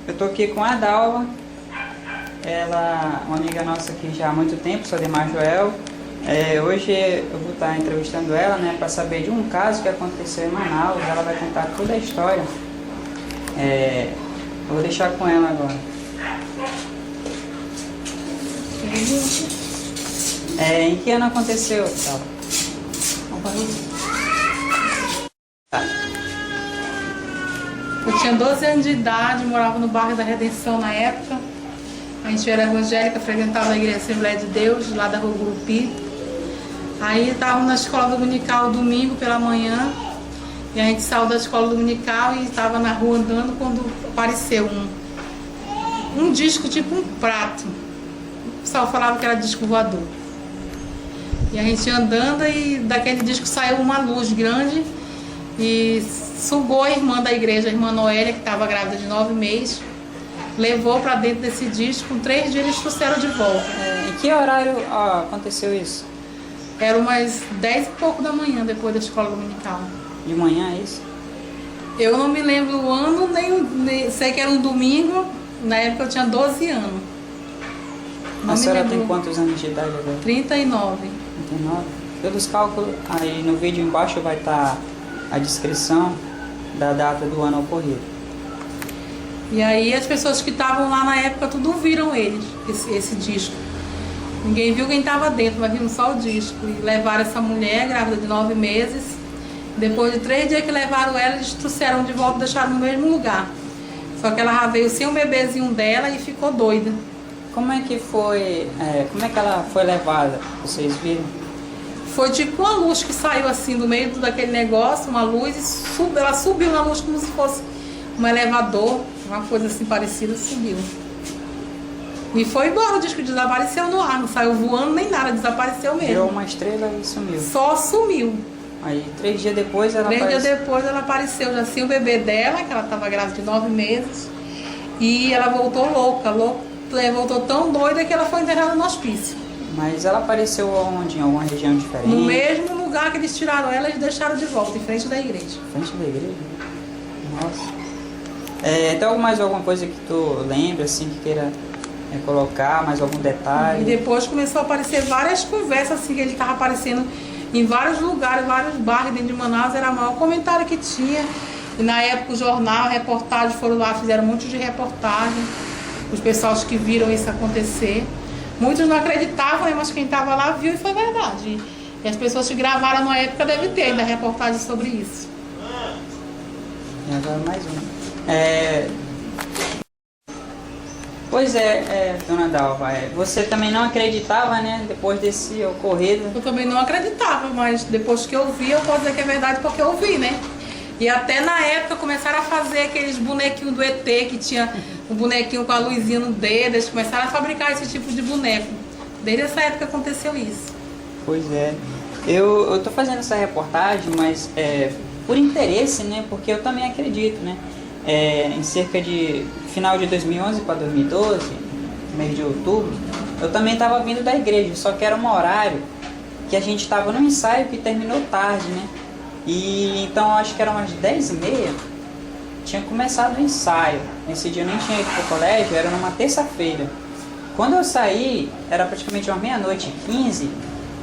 Eu tô aqui com a Dalva, ela é uma amiga nossa aqui já há muito tempo, Sodemar Joel. Hoje eu vou estar entrevistando ela, né, para saber de um caso que aconteceu em Manaus. Ela vai contar toda a história. Eu vou deixar com ela agora. Em que ano aconteceu, Dalva? Eu tinha 12 anos de idade, morava no bairro da Redenção na época. A gente era evangélica, frequentava a igreja Assembleia de Deus, lá da Rua Gurupi. Aí estávamos na escola dominical domingo pela manhã, e a gente saiu da escola dominical e estava na rua andando quando apareceu um disco tipo um prato. O pessoal falava que era disco voador. E a gente andando e daquele disco saiu uma luz grande e sugou a irmã da igreja, a irmã Noélia, que estava grávida de 9 meses, levou para dentro desse disco. Com 3 dias eles trouxeram de volta. Em que horário aconteceu isso? Era umas 10 e pouco da manhã, depois da escola dominical. De manhã, é isso? Eu não me lembro o ano, nem sei que era um domingo. Na época eu tinha 12 anos. Não A senhora lembro. tem quantos anos de idade agora? 39. 39. Pelos cálculos, aí no vídeo embaixo vai estar a descrição da data do ano ocorrido. E aí as pessoas que estavam lá na época tudo viram esse disco. Ninguém viu quem estava dentro, mas viram só o disco. E levaram essa mulher, grávida de 9 meses. Depois de 3 dias que levaram ela, eles trouxeram de volta e deixaram no mesmo lugar. Só que ela já veio sem o bebezinho dela e ficou doida. Como é que foi, como é que ela foi levada? Vocês viram? Foi tipo uma luz que saiu assim do meio daquele negócio, uma luz, e ela subiu na luz como se fosse um elevador, uma coisa assim parecida, subiu. E foi embora, o disco desapareceu no ar, não saiu voando nem nada, desapareceu mesmo. Virou uma estrela e sumiu. Só sumiu. Aí 3 dias depois ela 3 dias apareceu. depois ela apareceu, já sem o bebê dela, que ela estava grávida de 9 meses. E ela voltou louca, voltou tão doida que ela foi internada no hospício. Mas ela apareceu onde? Em alguma região diferente? No mesmo lugar que eles tiraram ela, eles deixaram de volta, em frente da igreja. Frente da igreja? Nossa. Tem mais alguma coisa que tu lembra, assim, que queira colocar, mais algum detalhe? E depois começou a aparecer várias conversas, assim, que ele estava aparecendo em vários lugares, vários bairros dentro de Manaus, era o maior comentário que tinha. E na época o jornal, reportagens foram lá, fizeram um monte de reportagem, os pessoas que viram isso acontecer. Muitos não acreditavam, mas quem estava lá viu e foi verdade. E as pessoas que gravaram na época devem ter ainda reportagem sobre isso. E agora mais uma. Pois dona Dalva, você também não acreditava, né, depois desse ocorrido? Eu também não acreditava, mas depois que eu vi, eu posso dizer que é verdade porque eu vi, né? E até na época começaram a fazer aqueles bonequinhos do ET, que tinha um bonequinho com a luzinha no dedo, eles começaram a fabricar esse tipo de boneco. Desde essa época aconteceu isso. Pois é. Eu tô fazendo essa reportagem, mas por interesse, né, porque eu também acredito, né? Em cerca de final de 2011 para 2012, mês de outubro, eu também estava vindo da igreja, só que era um horário que a gente estava no ensaio que terminou tarde, né? E então acho que eram umas 10h30, tinha começado o ensaio. Nesse dia eu nem tinha ido para o colégio, era numa terça-feira. Quando eu saí, era praticamente uma meia-noite, 15,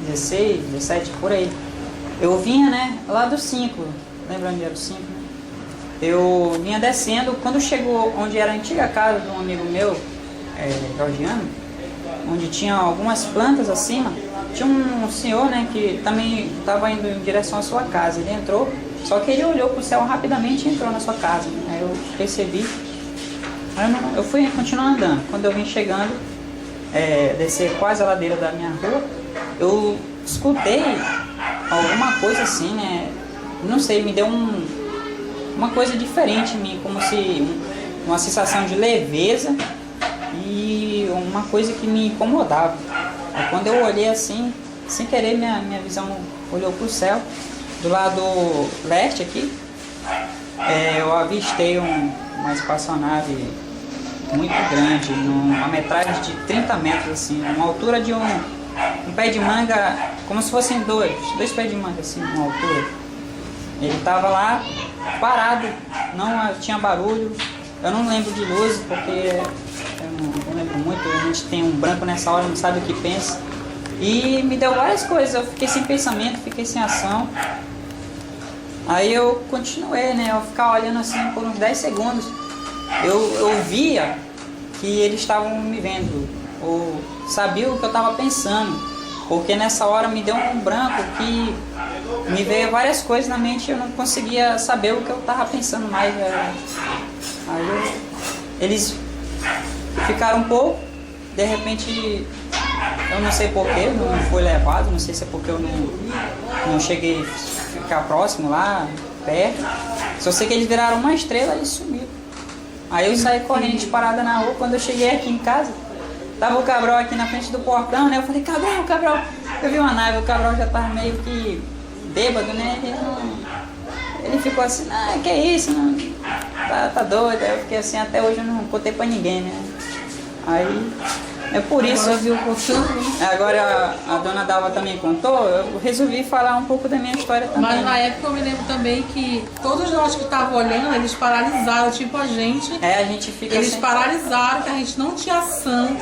16, 17, por aí. Eu vinha, né, lá do 5, lembra onde era o 5? Eu vinha descendo, quando chegou onde era a antiga casa de um amigo meu, georgiano, onde tinha algumas plantas acima, tinha um senhor, né, que também estava indo em direção à sua casa. Ele entrou, só que ele olhou para o céu rapidamente e entrou na sua casa. Aí eu percebi, aí eu fui continuar andando. Quando eu vim chegando, descer quase a ladeira da minha rua, eu escutei alguma coisa assim, né, não sei, me deu uma coisa diferente em mim, como se uma sensação de leveza e uma coisa que me incomodava. Aí quando eu olhei assim, sem querer, minha visão olhou para o céu, do lado leste aqui, eu avistei uma espaçonave muito grande, uma metragem de 30 metros, assim, uma altura de um pé de manga, como se fossem dois pés de manga, assim, uma altura. Ele estava lá parado, não tinha barulho, Eu não lembro de luz, porque eu não lembro muito, a gente tem um branco nessa hora, não sabe o que pensa. E me deu várias coisas, eu fiquei sem pensamento, fiquei sem ação. Aí eu continuei, né? Eu ficava olhando assim por uns 10 segundos. Eu via que eles estavam me vendo, ou sabiam o que eu estava pensando. Porque nessa hora me deu um branco que me veio várias coisas na mente e eu não conseguia saber o que eu estava pensando mais. Aí eles ficaram um pouco, de repente, eu não sei porquê, não fui levado, não sei se é porque eu não cheguei a ficar próximo lá, perto. Só sei que eles viraram uma estrela e sumiram. Aí eu saí correndo disparada na rua. Quando eu cheguei aqui em casa, tava o Cabral aqui na frente do portão, né? Eu falei, Cabral, eu vi uma nave, o Cabral já tava meio que bêbado, né? Ele ficou assim, que isso, não, tá doido. Aí eu fiquei assim, até hoje eu não contei pra ninguém, né? Aí, é por isso. Agora a dona Dalva também contou, eu resolvi falar um pouco da minha história também. Mas na época eu me lembro também que todos nós que estavam olhando, eles paralisaram, tipo a gente. A gente fica Eles sem... paralisaram, que a gente não tinha ação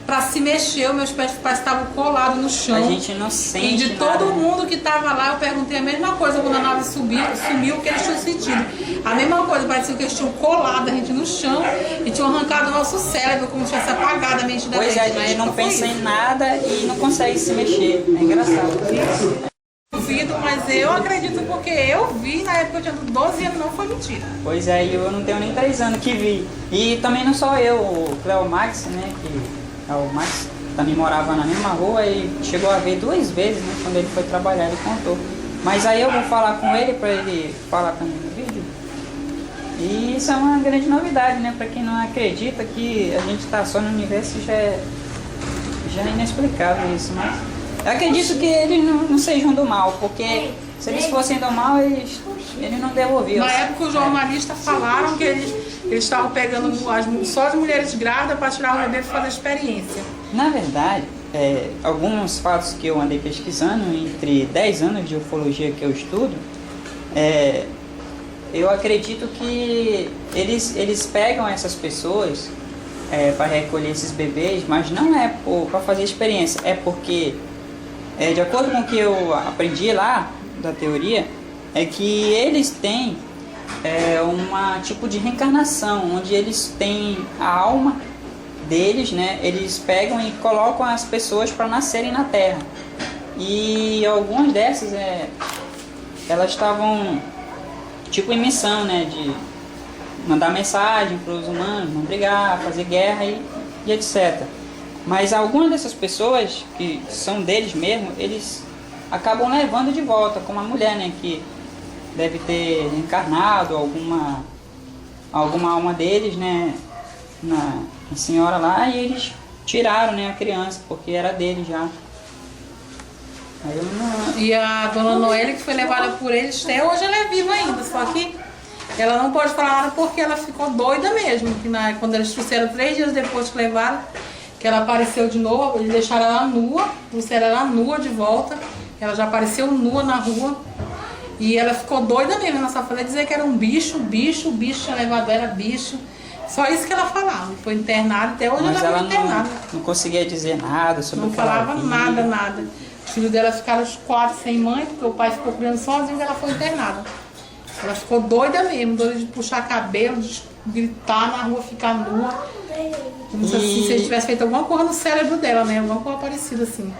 pra se mexer, os meus pés estavam colados no chão. A gente não sente E de nada. todo mundo que estava lá, eu perguntei a mesma coisa quando a nave sumiu, o que eles tinham sentido. A mesma coisa, parecia que eles tinham colado a gente no chão e tinham arrancado o nosso cérebro, como se tivesse apagado a mente da gente. Pois é, a gente não pensa em nada e não consegue se mexer. É engraçado. Duvido, mas eu acredito porque eu vi na época que eu tinha 12 anos, não foi mentira. Pois é, eu não tenho nem 3 anos que vi. E também não só eu, o Cleo Max, né, que é o Max, também morava na mesma rua e chegou a ver 2 vezes, né, quando ele foi trabalhar, ele contou. Mas aí eu vou falar com ele para ele falar também no vídeo. E isso é uma grande novidade, né, para quem não acredita que a gente está só no universo, já é inexplicável isso, mas eu acredito que eles não sejam do mal, porque se eles fossem do mal, eles não devolviam. Na época os jornalistas falaram que eles estavam pegando só as mulheres grávidas para tirar o bebê para fazer experiência. Na verdade, alguns fatos que eu andei pesquisando, entre 10 anos de ufologia que eu estudo, eu acredito que eles pegam essas pessoas para recolher esses bebês, mas não é para fazer experiência, é porque, de acordo com o que eu aprendi lá, da teoria, é que eles têm um tipo de reencarnação, onde eles têm a alma deles, né? Eles pegam e colocam as pessoas para nascerem na Terra. E algumas dessas, elas estavam tipo em missão, né? De mandar mensagem para os humanos, não brigar, fazer guerra e etc. Mas algumas dessas pessoas que são deles mesmo, eles acabam levando de volta, como a mulher, né, que deve ter encarnado alguma alma deles, né, na senhora lá, e eles tiraram, né, a criança, porque era deles já. Aí eu não... E a dona Noélia, que foi levada por eles, até hoje ela é viva ainda, só que ela não pode falar nada porque ela ficou doida mesmo, que quando eles trouxeram 3 dias depois que levaram, que ela apareceu de novo, eles deixaram ela nua, trouxeram ela nua de volta. Ela já apareceu nua na rua e ela ficou doida mesmo. Ela só falou dizer que era um bicho tinha levado ela, bicho. Só isso que ela falava. Foi internada, até hoje mas ela foi não, internada. Não conseguia dizer nada sobre não o que ela falava via. nada. Os filhos dela ficaram os 4 sem mãe, porque o pai ficou criando sozinho e ela foi internada. Ela ficou doida mesmo, doida de puxar cabelo, de gritar na rua, ficar nua. Como se ele tivesse feito alguma coisa no cérebro dela, né? Alguma coisa parecida assim.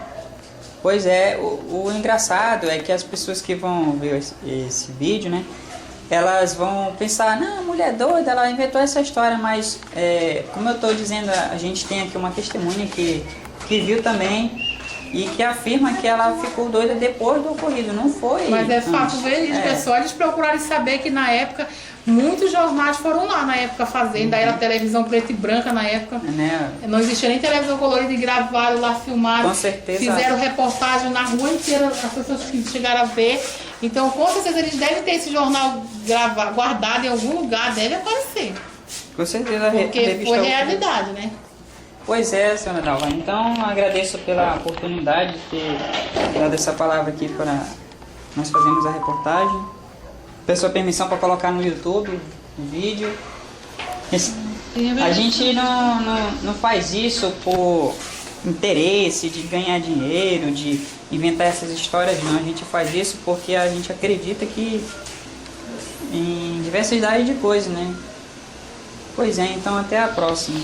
Pois é, o engraçado é que as pessoas que vão ver esse vídeo, né, elas vão pensar, não, a mulher é doida, ela inventou essa história, mas como eu estou dizendo, a gente tem aqui uma testemunha que viu também e que afirma que ela ficou doida depois do ocorrido, não foi. Mas é fato verídico, é só eles procurarem saber que na época muitos jornais foram lá na época fazendo, aí era televisão preta e branca na época, não existia nem televisão colorida e gravaram lá, filmaram, com certeza. Fizeram reportagem na rua inteira, as pessoas que chegaram a ver, então com certeza eles devem ter esse jornal guardado em algum lugar, deve aparecer. Com certeza. Porque foi realidade, né? Pois é, senhora Dalva. Então, agradeço pela oportunidade de ter dado essa palavra aqui para nós fazermos a reportagem. Peço a permissão para colocar no YouTube o vídeo. A gente não faz isso por interesse de ganhar dinheiro, de inventar essas histórias, não. A gente faz isso porque a gente acredita que em diversidade de coisas, né? Pois é, então até a próxima.